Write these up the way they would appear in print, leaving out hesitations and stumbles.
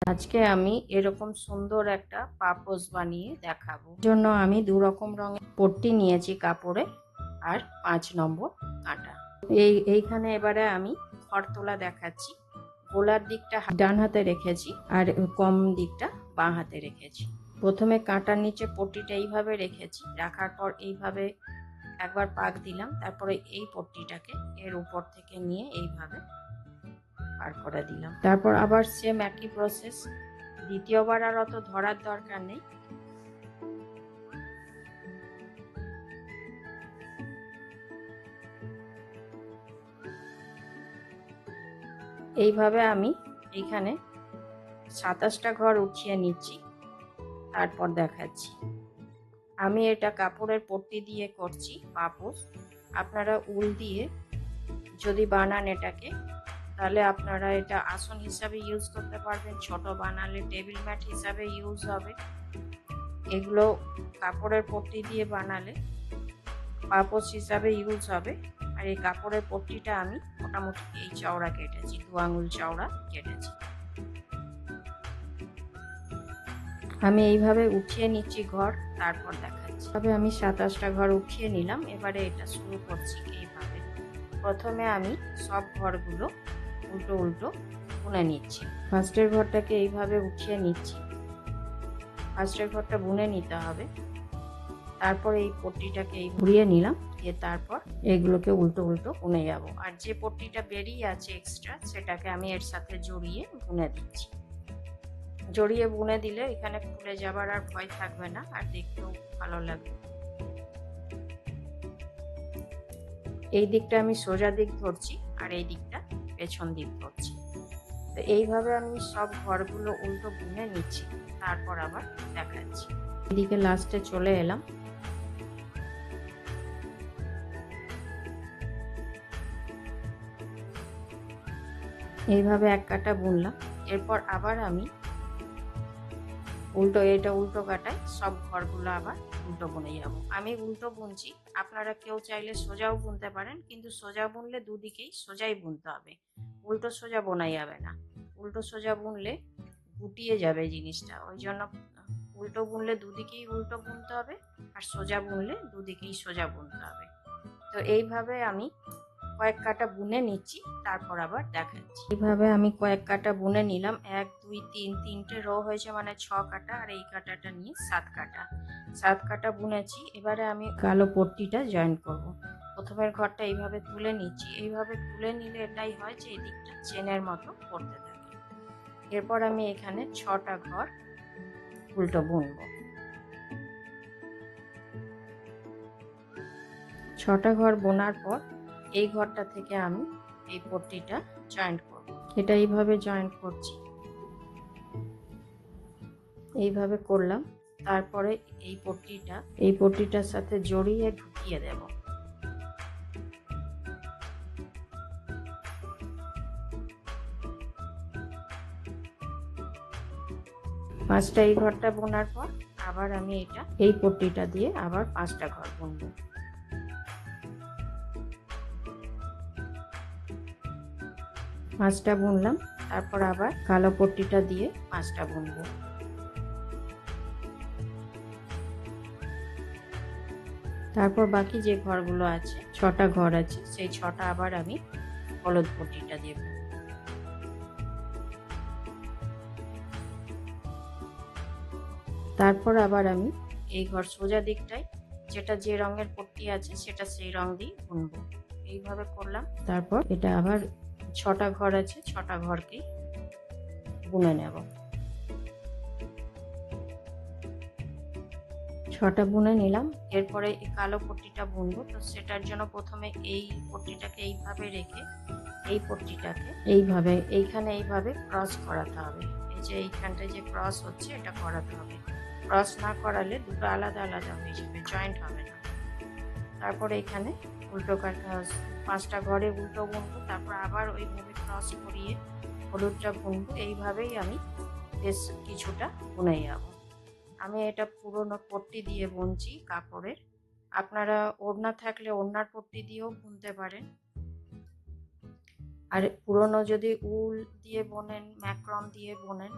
আজকে আমি এরকম সুন্দর একটা পাপোশ বানিয়ে দেখাবো। জন্য আমি দু রকম রঙের পট্টি নিয়েছি কাপড়ে আর 5 নম্বর কাঁটা। এইখানে এবারে আমি খড়তলা দেখাচ্ছি। গোলার দিকটা ডান হাতে রেখেছি আর কম দিকটা বাঁ হাতে রেখেছি। প্রথমে কাঁটার নিচে পট্টিটা এইভাবে রেখেছি, রাখার পর এইভাবে একবার পাক দিলাম, তারপরে এই পট্টিটাকে এর উপর থেকে নিয়ে এইভাবে পার করে দিলাম। তারপর আবার সেম একই প্রসেস, দ্বিতীয়বার আর অত ধরার দরকার নেই। এইভাবে আমি এখানে 27টা ঘর উঠিয়ে নিচ্ছি, তারপর দেখাচ্ছি। আমি এটা কাপড়ের পট্টি দিয়ে করছি পাপোশ। আপনারা উল দিয়ে যদি বানান এটাকে, তাহলে আপনারা এটা আসন হিসাবে ইউজ করতে পারবেন, ছোট বানালে টেবিল ম্যাট হিসাবে ইউজ হবে। এগুলো কাপড়ের পট্টি দিয়ে বানালে পাপোশ হিসাবে ইউজ হবে। আর এই কাপড়ের পট্টিটা আমি মোটামুটি এই চওড়া কেটেছি, 2 আঙুল চওড়া কেটেছি। আমি এইভাবে উঠিয়ে নিচ্ছি ঘর, তারপর দেখাচ্ছি। তবে আমি 27টা ঘর উঠিয়ে নিলাম। এবারে এটা শুরু করছি এইভাবে। প্রথমে আমি সব ঘরগুলো উল্টো উল্টো বুনে নিচ্ছি। ফার্স্টের ঘরটাকে এইভাবে উঠিয়ে নিচ্ছি, ফার্স্টের ঘরটা বুনে নিতে হবে। তারপর এই পট্টিটাকে এই ঘুরিয়ে নিলাম, দিয়ে তারপর এইগুলোকে উল্টো উল্টো বুনে যাব। আর যে পট্টিটা বেরিয়ে আছে এক্সট্রা, সেটাকে আমি এর সাথে জড়িয়ে বুনে দিচ্ছি। জড়িয়ে বুনে দিলে এখানে খুলে যাবার আর ভয় থাকবে না, আর দেখতেও ভালো লাগবে। এই দিকটা আমি সোজা দিক ধরছি আর এই দিকটা পেছন দিক ধরছি। তো এইভাবে আমি সব ঘরগুলো উল্টো বুনে নিচ্ছি, তারপর আবার দেখাচ্ছি। এদিকে লাস্টে চলে এলাম। এইভাবে এক কাটা বুনলাম। এরপর আবার আমি উল্টো কাটায় সব ঘরগুলো আবার উল্টো বুনে যাব। আমি উল্টো বুনছি, আপনারা কেউ চাইলে সোজাও বুনতে পারেন, কিন্তু সোজা বুনলে দুদিকেই সোজাই বুনতে হবে, উল্টো সোজা বোনা যাবে না। উল্টো সোজা বুনলে গুটিয়ে যাবে জিনিসটা, ওই জন্য উল্টো বুনলে দুদিকেই উল্টো বুনতে হবে, আর সোজা বুনলে দুদিকেই সোজা বুনতে হবে। তো এইভাবে আমি কয়েক কাটা বুনে নিচ্ছি, তারপর আবার দেখাচ্ছি। এইভাবে আমি কয়েক কাটা বুনে নিলাম। 1 2 3 তিনটে রো হয়েছে, মানে 6 কাটা, আর এই কাটাটা নিয়ে 7 কাটা। 7 কাটা বুনেছি। এবারে আমি কালো পট্টিটা জয়েন করব। প্রথমের ঘরটা এইভাবে তুলে নিচ্ছি। এইভাবে তুলে নিলে এটাই হয় যে এদিকটা চেনের মতো পড়তে থাকে। এরপর আমি এখানে 6টা ঘর উল্টো বুনবো। 6টা ঘর বোনার পর এই ঘরটা থেকে আমি এই পট্টিটা জয়েন্ট করব। এটা এইভাবে জয়েন্ট করছি, এইভাবে করলাম। তারপরে এই পট্টিটার সাথে জড়িয়ে ঢুকিয়ে দেব। পাঁচটা এই ঘরটা বোনার পর আবার আমি এটা এই পট্টিটা দিয়ে আবার 5টা ঘর বুনবো। পাঁচটা বুনলাম, তারপর আবার কালো পট্টিটা দিয়ে 5টা বুনবো। তারপর বাকি যে ঘরগুলো আছে, 6টা ঘর আছে, সেই 6টা আবার আমি হলুদ পট্টিটা দিয়ে বুনবো। তারপর আবার আমি এই ঘর সোজা দিকটায় যেটা যে রঙের পট্টি আছে সেটা সেই রং দিয়ে বুনবো। এইভাবে করলাম। তারপর এটা আবার 6টা ঘর আছে, 6টা ঘরকেই বুনে নেব। 6টা বুনে নিলাম। এরপরে এই কালো পট্টিটা বুনবো। তো সেটার জন্য প্রথমে এই পট্টিটাকে এইভাবে রেখে এই পট্টিটাকে এইভাবে এইভাবে ক্রস করাতে হবে। এই যে এইখানটায় যে ক্রস হচ্ছে, এটা করাতে হবে। ক্রস না করালে দুটো আলাদা আলাদা হয়ে যাবে, জয়েন্ট হবে না। তারপরে এখানে উল্টো কাটা 5টা ঘরে উল্টো বুনবো, তারপর আবার ওইভাবে ক্রস করিয়ে হলুদটা বুনবো। এইভাবেই আমি বেশ কিছুটা বুনে যাব। আমি এটা পুরোনো পট্টি দিয়ে বুনছি কাপড়ের। আপনারা ওড়না থাকলে ওড়নার পট্টি দিয়েও বুনতে পারেন। আর পুরোনো যদি উল দিয়ে বোনেন, ম্যাক্রম দিয়ে বোনেন,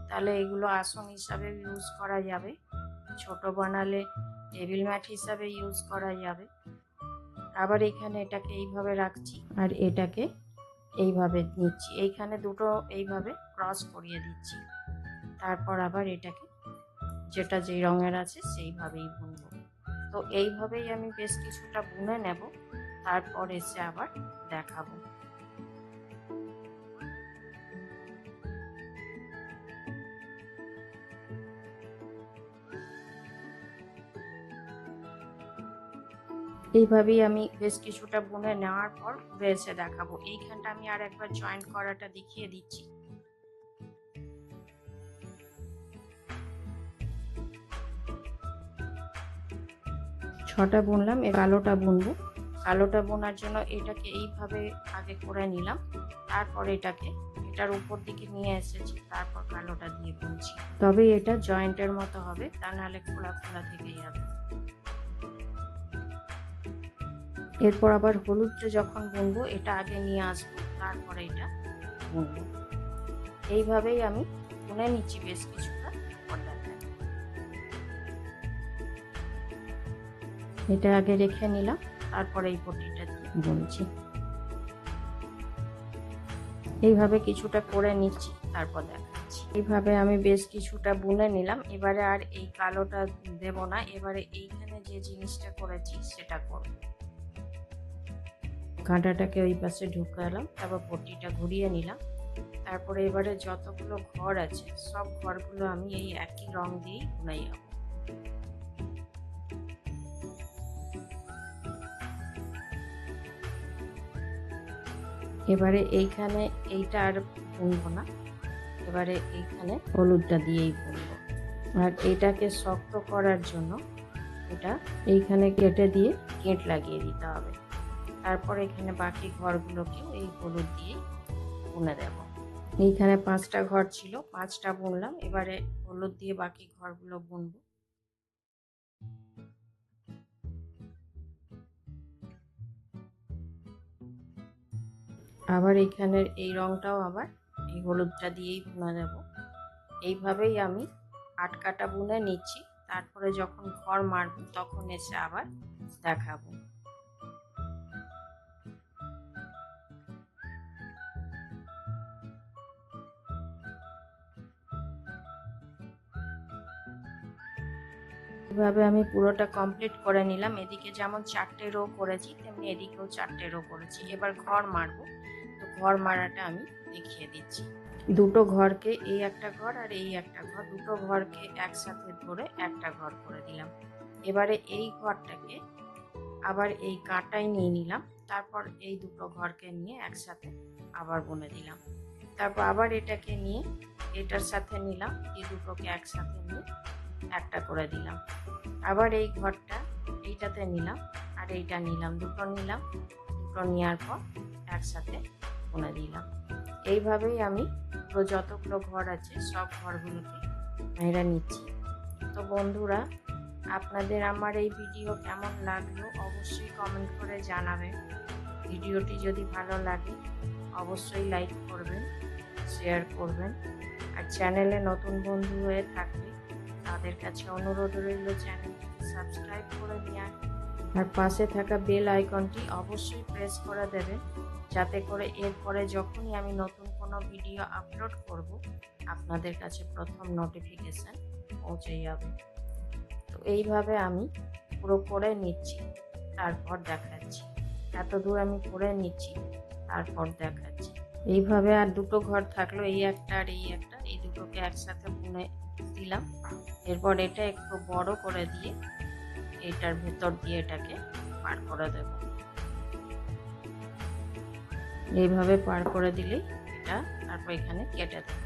তাহলে এগুলো আসন হিসাবে ইউজ করা যাবে, ছোট বানালে টেবিল ম্যাট হিসাবে ইউজ করা যাবে। আবার এখানে এটাকে এইভাবে রাখছি আর এটাকে এইভাবে নিচ্ছি, এইখানে দুটো এইভাবে ক্রস করিয়ে দিচ্ছি। তারপর আবার এটাকে যেটা যেই রঙের আছে সেইভাবেই বুনবো। তো এইভাবেই আমি বেশ কিছুটা বুনে নেব, তারপর এসে আবার দেখাবো। এইভাবেই আমি বেশ কিছুটা বুনে নেওয়ার পর ঘুরে এসে দেখাবো। এইখানটা আমি আর একবার জয়েন্ট করাটা দেখিয়ে দিচ্ছি। ছটা বুনলাম, কালোটা বুনবো। কালোটা বোনার জন্য এটাকে এইভাবে আগে করে নিলাম, তারপর এটার উপর দিকে নিয়ে এসেছি, তারপর কালোটা দিয়ে বুনছি। তবে এটা জয়েন্টের মতো হবে, তা নাহলে খোলা খোলা থেকে যাবে। এরপর আবার হলুদটা যখন বুনবো এটা আগে নিয়ে আসবো, তারপরে এটা বুনবো। এইভাবেই আমি বুনে নিচ্ছি বেশ কিছুটা। এটা আগে রেখে নিলাম, তারপরে এই পট্টিটা দিয়ে বুনছি। এইভাবে কিছুটা করে নিচ্ছি, তারপর দেখাচ্ছি। এইভাবে আমি বেশ কিছুটা বুনে নিলাম। এবারে আর এই কালোটা দেব না, এবারে এইখানে যে জিনিসটা করেছি সেটা করব। কাঁটাটাকে ওই পাশে ঢুকালাম, তারপর পট্টিটা ঘুরিয়ে নিলাম। তারপরে এবারে যতগুলো ঘর আছে সব ঘরগুলো আমি এই একই রং দিয়েই বুনে যাবো। এবারে এইখানে এইটা আর বুনবো না, এবারে এইখানে হলুদটা দিয়েই বুনবো। আর এটাকে শক্ত করার জন্য এটা এইখানে কেটে দিয়ে গেঁট লাগিয়ে দিতে হবে। তারপর এখানে বাকি ঘরগুলোকেও এই হলুদ দিয়েই বুনে দেব। এইখানে 5টা ঘর ছিল, 5টা বুনলাম। এবারে হলুদ দিয়ে বাকি ঘরগুলো বুনবো। আবার এইখানের এই রংটাও আবার এই হলুদটা দিয়েই বুনে দেব। এইভাবেই আমি 8 কাটা বুনে নিচ্ছি, তারপরে যখন ঘর মারব তখন এসে আবার দেখাবো। এভাবে আমি পুরোটা কমপ্লিট করে নিলাম। এদিকে যেমন 4টে রো করেছি তেমনি এদিকেও 4টে রো করেছি। এবার ঘর মারবো, তো ঘর মারাটা আমি দেখিয়ে দিচ্ছি। দুটো ঘরকে এই একটা ঘর আর এই একটা ঘর, দুটো ঘরকে একসাথে ধরে একটা ঘর করে দিলাম। এবারে এই ঘরটাকে আবার এই কাঁটায় নিয়ে নিলাম, তারপর এই দুটো ঘরকে নিয়ে একসাথে আবার বুনে দিলাম। তারপর আবার এটাকে নিয়ে এটার সাথে নিলাম, এই দুটোকে একসাথে নিয়ে একটা করে দিলাম। আবার এই ঘরটা এইটাতে নিলাম আর এইটা নিলাম, দুটো নিলাম, দুটো নেওয়ার পর একসাথে বুনে দিলাম। এইভাবেই আমি পুরো যতগুলো ঘর আছে সব ঘরগুলোকে মেরে নিচ্ছি। তো বন্ধুরা, আপনাদের আমার এই ভিডিও কেমন লাগলো অবশ্যই কমেন্ট করে জানাবেন। ভিডিওটি যদি ভালো লাগে অবশ্যই লাইক করবেন, শেয়ার করবেন। আর চ্যানেলে নতুন বন্ধু হয়ে থাকলে তাদের কাছে অনুরোধ রইল চ্যানেলটিকে সাবস্ক্রাইব করে নেওয়ার, আর পাশে থাকা বেল আইকনটি অবশ্যই প্রেস করে দেবেন, যাতে করে এরপরে যখনই আমি নতুন কোনো ভিডিও আপলোড করব আপনাদের কাছে প্রথম নোটিফিকেশান পৌঁছে যাবে। তো এইভাবে আমি পুরো করে নিচ্ছি, তারপর দেখাচ্ছি। এত দূর আমি করে নিচ্ছি, তারপর দেখাচ্ছি। এইভাবে আর দুটো ঘর থাকলো, এই একটা আর এই একটা, এই দুটোকে একসাথে বুনে দিলাম। এরপর এটা একটু বড় করে দিয়ে এটার ভেতর দিয়ে এটাকে পার করে দেব। এইভাবে পার করে দিলেই এটা তারপর এখানে কেটে দেব।